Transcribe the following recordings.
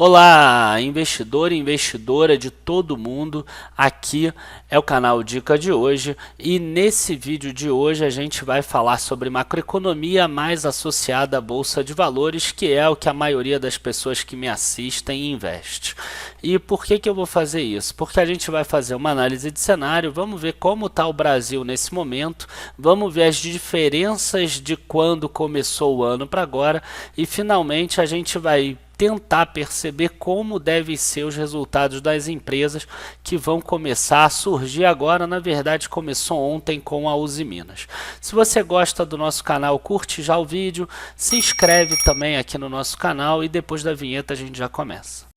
Olá, investidor e investidora de todo mundo, aqui é o canal Dica de hoje e nesse vídeo de hoje a gente vai falar sobre macroeconomia mais associada à Bolsa de Valores, que é o que a maioria das pessoas que me assistem investe. E por que eu vou fazer isso? Porque a gente vai fazer uma análise de cenário, vamos ver como está o Brasil nesse momento, vamos ver as diferenças de quando começou o ano para agora e finalmente a gente vai tentar perceber como devem ser os resultados das empresas que vão começar a surgir agora. Na verdade, começou ontem com a Uzi Minas. Se você gosta do nosso canal, curte já o vídeo, se inscreve também aqui no nosso canal e depois da vinheta a gente já começa.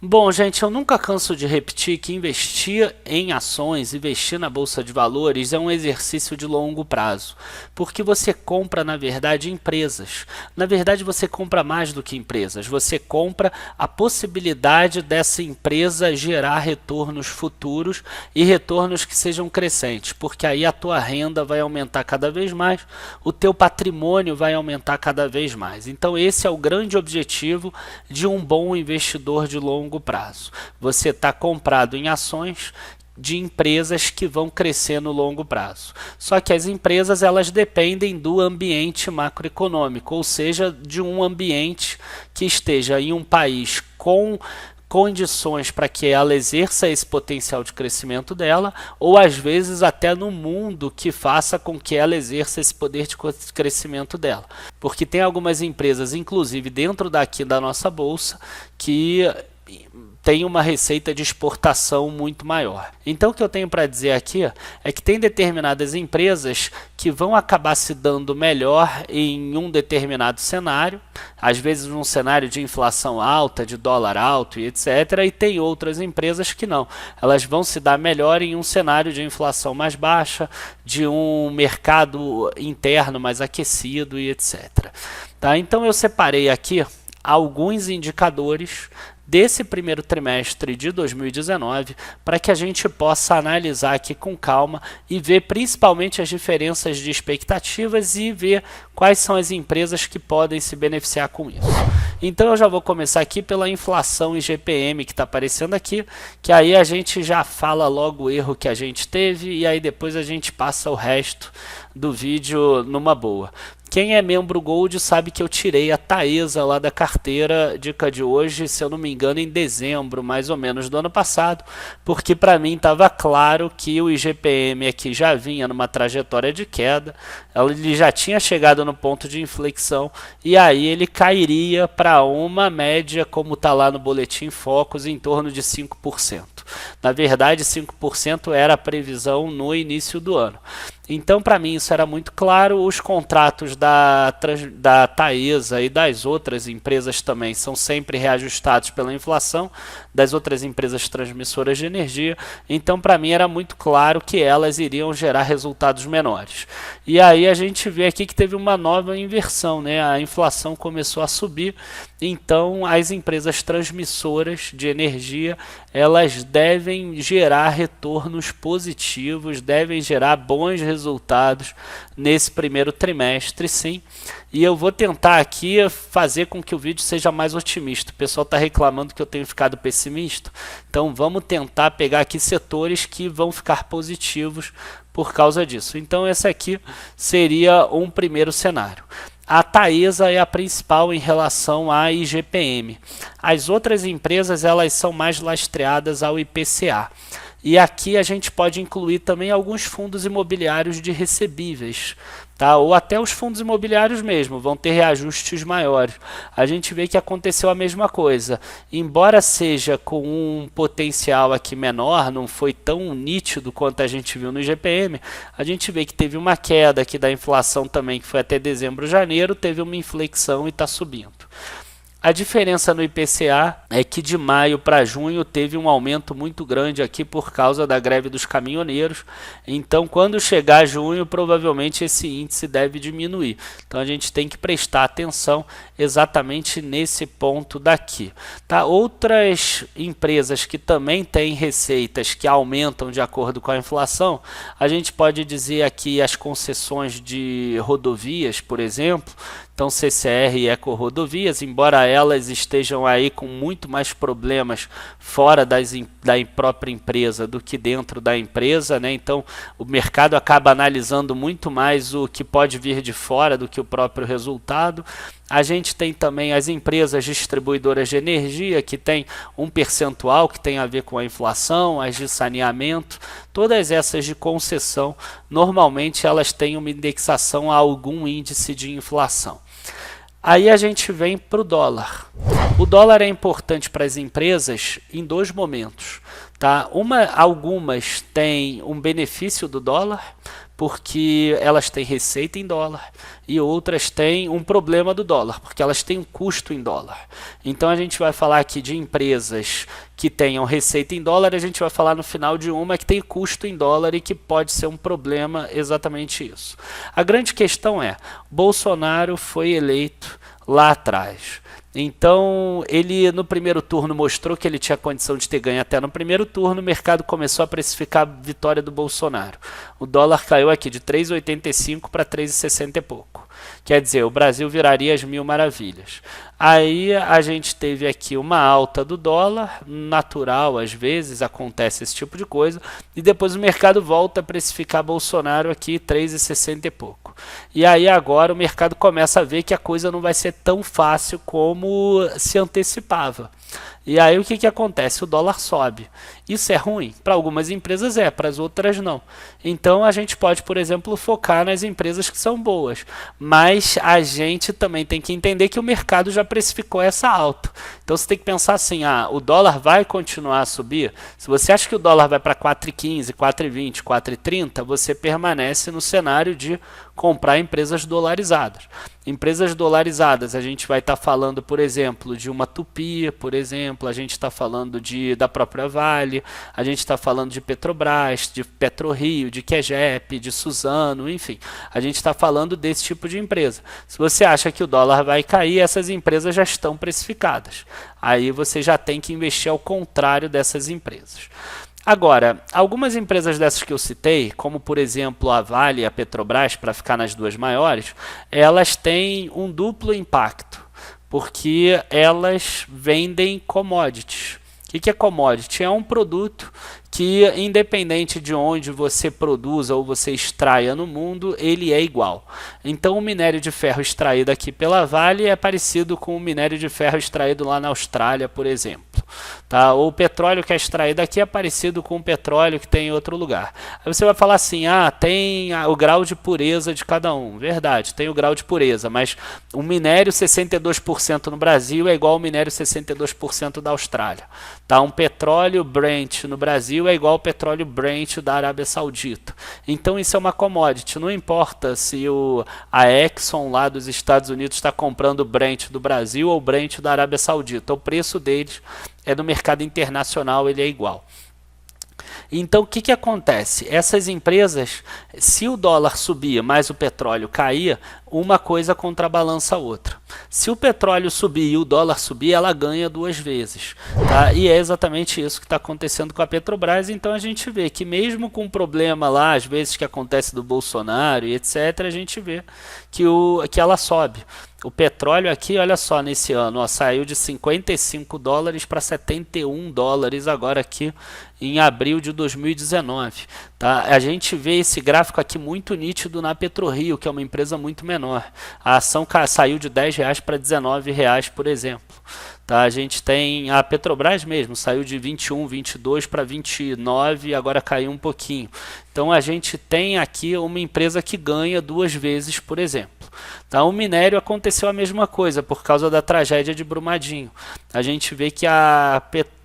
Bom, gente, eu nunca canso de repetir que investir em ações, investir na Bolsa de Valores é um exercício de longo prazo, porque você compra, na verdade, empresas. Na verdade, você compra mais do que empresas, você compra a possibilidade dessa empresa gerar retornos futuros e retornos que sejam crescentes, porque aí a tua renda vai aumentar cada vez mais, o teu patrimônio vai aumentar cada vez mais. Então, esse é o grande objetivo de um bom investidor de longo prazo. Você está comprado em ações de empresas que vão crescer no longo prazo. Só que as empresas elas dependem do ambiente macroeconômico, ou seja, de um ambiente que esteja em um país com condições para que ela exerça esse potencial de crescimento dela, ou às vezes até no mundo que faça com que ela exerça esse poder de crescimento dela. Porque tem algumas empresas, inclusive dentro daqui da nossa bolsa, que tem uma receita de exportação muito maior. Então o que eu tenho para dizer aqui é que tem determinadas empresas que vão acabar se dando melhor em um determinado cenário, às vezes num cenário de inflação alta, de dólar alto e etc. E tem outras empresas que não. Elas vão se dar melhor em um cenário de inflação mais baixa, de um mercado interno mais aquecido e etc. Tá? Então eu separei aqui alguns indicadores desse primeiro trimestre de 2019 para que a gente possa analisar aqui com calma e ver principalmente as diferenças de expectativas e ver quais são as empresas que podem se beneficiar com isso. Então eu já vou começar aqui pela inflação IGPM que está aparecendo aqui, que aí a gente já fala logo o erro que a gente teve e aí depois a gente passa o resto do vídeo numa boa. Quem é membro Gold sabe que eu tirei a Taesa lá da carteira, dica de hoje, se eu não me engano, em dezembro, mais ou menos, do ano passado, porque para mim estava claro que o IGPM aqui já vinha numa trajetória de queda, ele já tinha chegado no ponto de inflexão e aí ele cairia para uma média, como está lá no Boletim Focus, em torno de 5%. Na verdade, 5% era a previsão no início do ano. Então, para mim, isso era muito claro. Os contratos da Taesa e das outras empresas também são sempre reajustados pela inflação das outras empresas transmissoras de energia. Então, para mim, era muito claro que elas iriam gerar resultados menores. E aí a gente vê aqui que teve uma nova inversão, né? A inflação começou a subir. Então, as empresas transmissoras de energia, elas devem gerar retornos positivos, devem gerar bons resultados nesse primeiro trimestre, sim. E eu vou tentar aqui fazer com que o vídeo seja mais otimista. O pessoal está reclamando que eu tenho ficado pessimista. Então vamos tentar pegar aqui setores que vão ficar positivos por causa disso. Então esse aqui seria um primeiro cenário. A Taesa é a principal em relação à IGPM. As outras empresas elas são mais lastreadas ao IPCA. E aqui a gente pode incluir também alguns fundos imobiliários de recebíveis, tá? Ou até os fundos imobiliários mesmo, vão ter reajustes maiores. A gente vê que aconteceu a mesma coisa. Embora seja com um potencial aqui menor, não foi tão nítido quanto a gente viu no IGPM, a gente vê que teve uma queda aqui da inflação também, que foi até dezembro, janeiro, teve uma inflexão e está subindo. A diferença no IPCA é que de maio para junho teve um aumento muito grande aqui por causa da greve dos caminhoneiros. Então, quando chegar junho, provavelmente esse índice deve diminuir. Então, a gente tem que prestar atenção exatamente nesse ponto daqui. Tá? Outras empresas que também têm receitas que aumentam de acordo com a inflação, a gente pode dizer aqui as concessões de rodovias, por exemplo. Então, CCR e Ecorodovias, embora elas estejam aí com muito mais problemas fora da própria empresa do que dentro da empresa, né? Então, o mercado acaba analisando muito mais o que pode vir de fora do que o próprio resultado. A gente tem também as empresas distribuidoras de energia, que tem um percentual que tem a ver com a inflação, as de saneamento, todas essas de concessão, normalmente elas têm uma indexação a algum índice de inflação. Aí a gente vem para o dólar. O dólar é importante para as empresas em dois momentos. Tá? Algumas têm um benefício do dólar, porque elas têm receita em dólar, e outras têm um problema do dólar, porque elas têm um custo em dólar. Então a gente vai falar aqui de empresas que tenham receita em dólar, a gente vai falar no final de uma que tem custo em dólar e que pode ser um problema exatamente isso. A grande questão é, Bolsonaro foi eleito lá atrás. Então, ele no primeiro turno mostrou que ele tinha condição de ter ganho até no primeiro turno, o mercado começou a precificar a vitória do Bolsonaro. O dólar caiu aqui de 3,85 para 3,60 e pouco. Quer dizer, o Brasil viraria as mil maravilhas. Aí a gente teve aqui uma alta do dólar, natural, às vezes acontece esse tipo de coisa, e depois o mercado volta a precificar Bolsonaro aqui 3,60 e pouco. E aí agora o mercado começa a ver que a coisa não vai ser tão fácil como se antecipava. E aí o que acontece? O dólar sobe. Isso é ruim? Para algumas empresas é, para as outras não. Então a gente pode, por exemplo, focar nas empresas que são boas. Mas a gente também tem que entender que o mercado já precificou essa alta. Então você tem que pensar assim, o dólar vai continuar a subir? Se você acha que o dólar vai para 4,15, 4,20, 4,30, você permanece no cenário de comprar empresas dolarizadas. Empresas dolarizadas, a gente vai estar falando, por exemplo, de uma Tupi, por exemplo, a gente está falando da própria Vale, a gente está falando de Petrobras, de PetroRio, de QGEP, de Suzano, enfim, a gente está falando desse tipo de empresa. Se você acha que o dólar vai cair, essas empresas já estão precificadas. Aí você já tem que investir ao contrário dessas empresas. Agora, algumas empresas dessas que eu citei, como por exemplo a Vale e a Petrobras, para ficar nas duas maiores, elas têm um duplo impacto, porque elas vendem commodities. O que é commodity? É um produto que, independente de onde você produza ou você extraia no mundo, ele é igual. Então, o minério de ferro extraído aqui pela Vale é parecido com o minério de ferro extraído lá na Austrália, por exemplo. Tá? Ou o petróleo que é extraído aqui é parecido com o petróleo que tem em outro lugar. Aí você vai falar assim, tem o grau de pureza de cada um. Verdade, tem o grau de pureza, mas o minério 62% no Brasil é igual ao minério 62% da Austrália. Tá? Um petróleo Brent no Brasil é igual ao petróleo Brent da Arábia Saudita. Então isso é uma commodity. Não importa se a Exxon lá dos Estados Unidos está comprando o Brent do Brasil ou o Brent da Arábia Saudita. O preço deles é no mercado internacional, ele é igual. Então o que acontece? Essas empresas, se o dólar subia, mas o petróleo caía, uma coisa contrabalança a outra. Se o petróleo subir e o dólar subir, ela ganha duas vezes. Tá? E é exatamente isso que está acontecendo com a Petrobras. Então a gente vê que mesmo com o problema lá, às vezes que acontece do Bolsonaro e etc., a gente vê que ela sobe. O petróleo aqui, olha só, nesse ano, saiu de 55 dólares para 71 dólares agora aqui em abril de 2019. Tá? A gente vê esse gráfico aqui muito nítido na PetroRio, que é uma empresa muito menor. A ação saiu de R$10 para R$19, por exemplo. Tá? A gente tem a Petrobras mesmo, saiu de 21, 22 para 29 e agora caiu um pouquinho. Então a gente tem aqui uma empresa que ganha duas vezes, por exemplo. Tá? O minério aconteceu a mesma coisa por causa da tragédia de Brumadinho. A gente vê que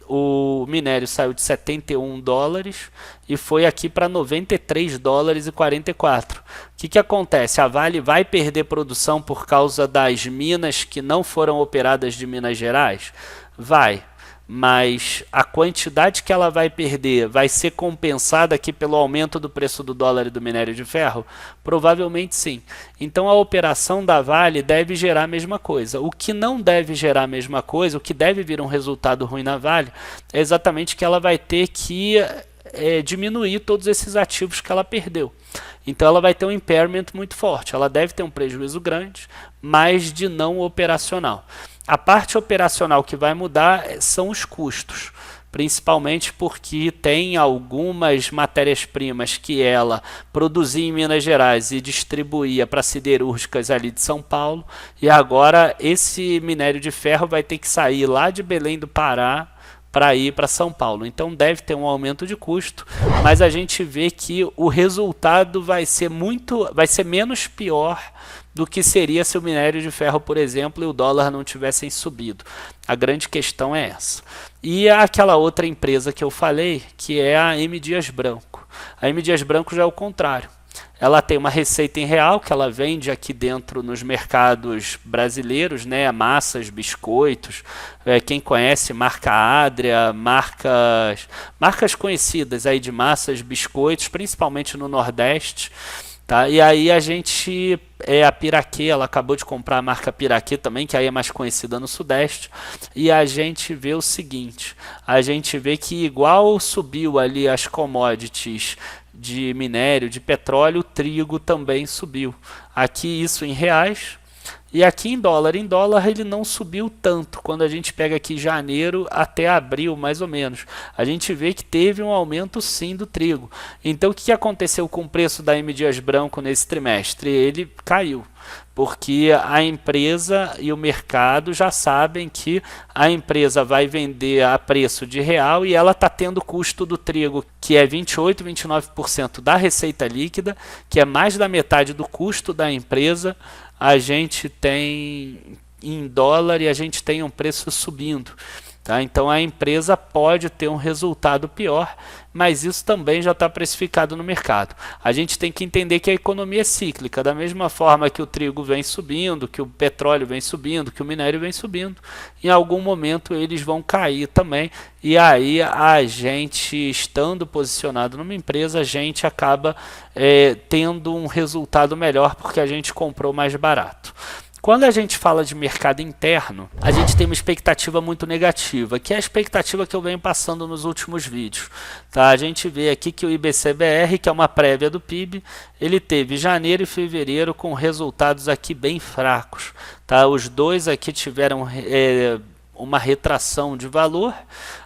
o minério saiu de 71 dólares e foi aqui para 93 dólares e 44. O que acontece? A Vale vai perder produção por causa das minas que não foram operadas de Minas Gerais? Vai. Mas a quantidade que ela vai perder vai ser compensada aqui pelo aumento do preço do dólar e do minério de ferro? Provavelmente sim. Então a operação da Vale deve gerar a mesma coisa. O que não deve gerar a mesma coisa, o que deve vir um resultado ruim na Vale, é exatamente que ela vai ter que diminuir todos esses ativos que ela perdeu. Então ela vai ter um impairment muito forte. Ela deve ter um prejuízo grande, mas de não operacional. A parte operacional que vai mudar são os custos, principalmente porque tem algumas matérias-primas que ela produzia em Minas Gerais e distribuía para siderúrgicas ali de São Paulo, e agora esse minério de ferro vai ter que sair lá de Belém do Pará para ir para São Paulo. Então deve ter um aumento de custo, mas a gente vê que o resultado vai ser menos pior do que seria se o minério de ferro, por exemplo, e o dólar não tivessem subido. A grande questão é essa. E aquela outra empresa que eu falei, que é a M. Dias Branco. A M. Dias Branco já é o contrário. Ela tem uma receita em real que ela vende aqui dentro nos mercados brasileiros, né? Massas, biscoitos, quem conhece marca Adria, marcas conhecidas aí de massas, biscoitos, principalmente no Nordeste. Tá? E aí a gente, a Piraquê, ela acabou de comprar a marca Piraquê também, que aí é mais conhecida no Sudeste, e a gente vê o seguinte, a gente vê que igual subiu ali as commodities de minério, de petróleo, o trigo também subiu. Aqui isso em reais, e aqui em dólar. Em dólar ele não subiu tanto, quando a gente pega aqui janeiro até abril, mais ou menos. A gente vê que teve um aumento sim do trigo. Então o que aconteceu com o preço da M. Dias Branco nesse trimestre? Ele caiu, porque a empresa e o mercado já sabem que a empresa vai vender a preço de real e ela está tendo custo do trigo, que é 28, 29% da receita líquida, que é mais da metade do custo da empresa. A gente tem em dólar e a gente tem um preço subindo. Tá? Então a empresa pode ter um resultado pior, mas isso também já está precificado no mercado. A gente tem que entender que a economia é cíclica, da mesma forma que o trigo vem subindo, que o petróleo vem subindo, que o minério vem subindo, em algum momento eles vão cair também, e aí a gente, estando posicionado numa empresa, a gente acaba tendo um resultado melhor porque a gente comprou mais barato. Quando a gente fala de mercado interno, a gente tem uma expectativa muito negativa, que é a expectativa que eu venho passando nos últimos vídeos. Tá? A gente vê aqui que o IBC-BR, que é uma prévia do PIB, ele teve janeiro e fevereiro com resultados aqui bem fracos. Tá? Os dois aqui tiveram uma retração de valor.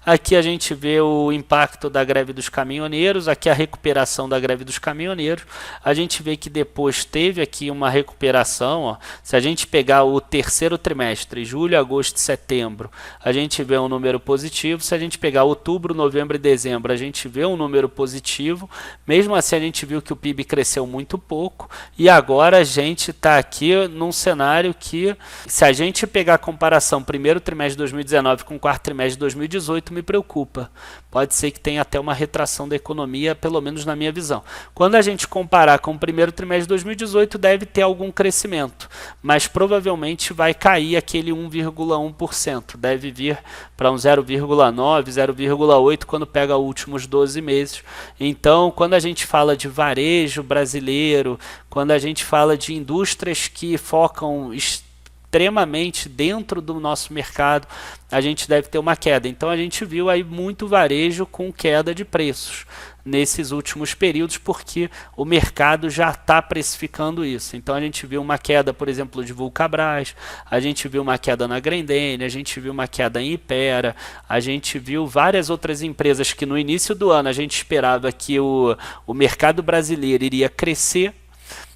Aqui a gente vê o impacto da greve dos caminhoneiros, aqui a recuperação da greve dos caminhoneiros. A gente vê que depois teve aqui uma recuperação. Ó. Se a gente pegar o terceiro trimestre, julho, agosto e setembro, a gente vê um número positivo. Se a gente pegar outubro, novembro e dezembro, a gente vê um número positivo. Mesmo assim, a gente viu que o PIB cresceu muito pouco. E agora a gente está aqui num cenário que, se a gente pegar a comparação primeiro trimestre de 2019 com o quarto trimestre de 2018, me preocupa. Pode ser que tenha até uma retração da economia, pelo menos na minha visão. Quando a gente comparar com o primeiro trimestre de 2018, deve ter algum crescimento, mas provavelmente vai cair aquele 1,1%. Deve vir para um 0,9%, 0,8% quando pega os últimos 12 meses. Então, quando a gente fala de varejo brasileiro, quando a gente fala de indústrias que focam extremamente dentro do nosso mercado, a gente deve ter uma queda. Então a gente viu aí muito varejo com queda de preços nesses últimos períodos, porque o mercado já está precificando isso. Então a gente viu uma queda, por exemplo, de Vulcabras, a gente viu uma queda na Grendene, a gente viu uma queda em Ipera, a gente viu várias outras empresas que no início do ano a gente esperava que o mercado brasileiro iria crescer,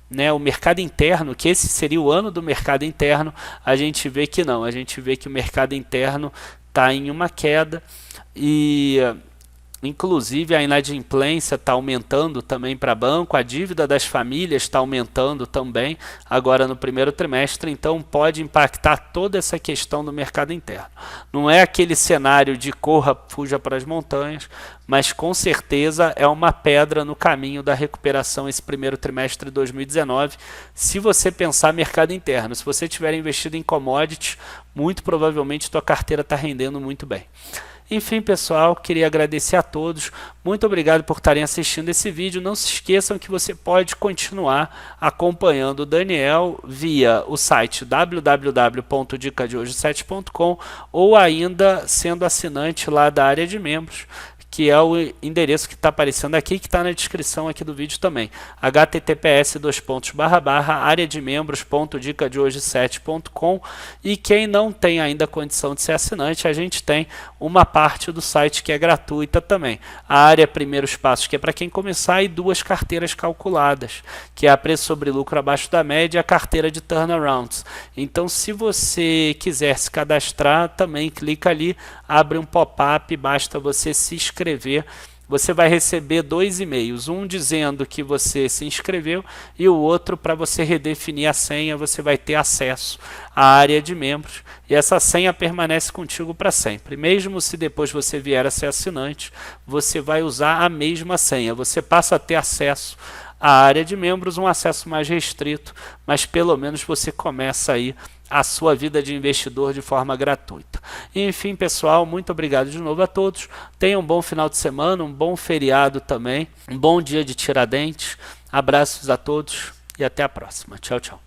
né, o mercado interno, que esse seria o ano do mercado interno, a gente vê que não, a gente vê que o mercado interno está em uma queda, e Inclusive, a inadimplência está aumentando também para banco, a dívida das famílias está aumentando também agora no primeiro trimestre, então pode impactar toda essa questão do mercado interno. Não é aquele cenário de corra, fuja para as montanhas, mas com certeza é uma pedra no caminho da recuperação esse primeiro trimestre de 2019, se você pensar mercado interno. Se você tiver investido em commodities, muito provavelmente sua carteira está rendendo muito bem. Enfim, pessoal, queria agradecer a todos. Muito obrigado por estarem assistindo esse vídeo. Não se esqueçam que você pode continuar acompanhando o Daniel via o site www.dicadehoje7.com ou ainda sendo assinante lá da área de membros, que é o endereço que está aparecendo aqui, que está na descrição aqui do vídeo também, https://areademembros.dicadehoje7.com. E quem não tem ainda condição de ser assinante, a gente tem uma parte do site que é gratuita também, a área Primeiros Passos, que é para quem começar, e duas carteiras calculadas, que é a preço sobre lucro abaixo da média e a carteira de turnarounds. Então, se você quiser se cadastrar, também clica ali, abre um pop-up, basta você se inscrever. Você vai receber 2 e-mails, um dizendo que você se inscreveu e o outro para você redefinir a senha. Você vai ter acesso à área de membros e essa senha permanece contigo para sempre. Mesmo se depois você vier a ser assinante, você vai usar a mesma senha. Você passa a ter acesso à área de membros, um acesso mais restrito, mas pelo menos você começa aí a sua vida de investidor de forma gratuita. Enfim, pessoal, muito obrigado de novo a todos. Tenham um bom final de semana, um bom feriado também, um bom dia de Tiradentes. Abraços a todos e até a próxima. Tchau, tchau.